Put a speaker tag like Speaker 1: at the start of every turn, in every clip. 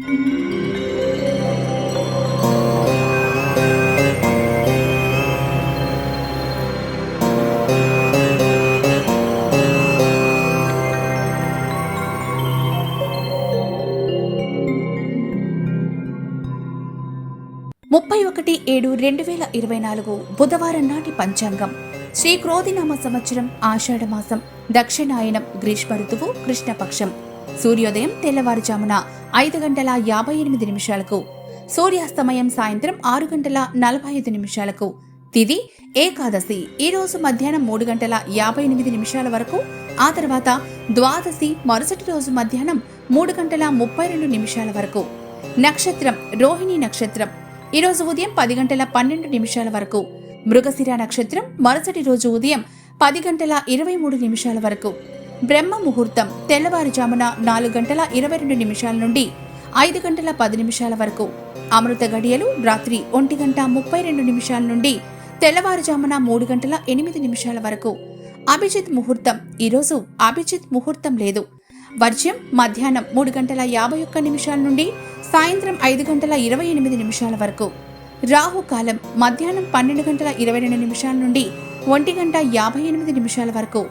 Speaker 1: 31/7/2024 బుధవారం నాటి పంచాంగం. శ్రీ క్రోధినామ సంవత్సరం ఆషాఢమాసం, దక్షిణాయనం, గ్రీష్మ ఋతువు, కృష్ణపక్షం. సూర్యోదయం తెల్లవారుజామున 5:58, సూర్యాస్తమయం సాయంత్రం 6:45. తిథి ఏకాదశి. ఈ రోజు మధ్యాహ్నం 3:58 వరకు. ఆ తర్వాత ద్వాదశి, మరుసటి రోజు మధ్యాహ్నం 3:32 వరకు. నక్షత్రం రోహిణి నక్షత్రం. ఈ రోజు ఉదయం 10:12 వరకు. మృగశిర నక్షత్రం మరుసటి రోజు ఉదయం 10:23 వరకు. బ్రహ్మ ముహూర్తం తెల్లవారుజామున 4:22 నుండి 5:10 వరకు. అమృత గడియలు రాత్రి 1:32 నుండి తెల్లవారుజామున 3:08 వరకు. అభిజిత్ ముహూర్తం. ఈరోజు అభిజిత్ ముహూర్తం లేదు. వర్జ్యం మధ్యాహ్నం 3:51 నుండి సాయంత్రం 5:28 వరకు. రాహుకాలం మధ్యాహ్నం 12:22 నుండి 1:58 వరకు.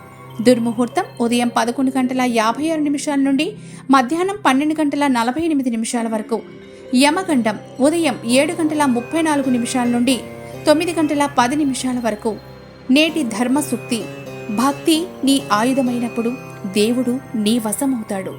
Speaker 1: దుర్ముహూర్తం ఉదయం 11:56 నుండి మధ్యాహ్నం 12:48 వరకు. యమగండం ఉదయం 7:34 నుండి 9:10 వరకు. నేటి ధర్మ సూక్తి: భక్తి నీ ఆయుధమైనప్పుడు దేవుడు నీ వశమవుతాడు.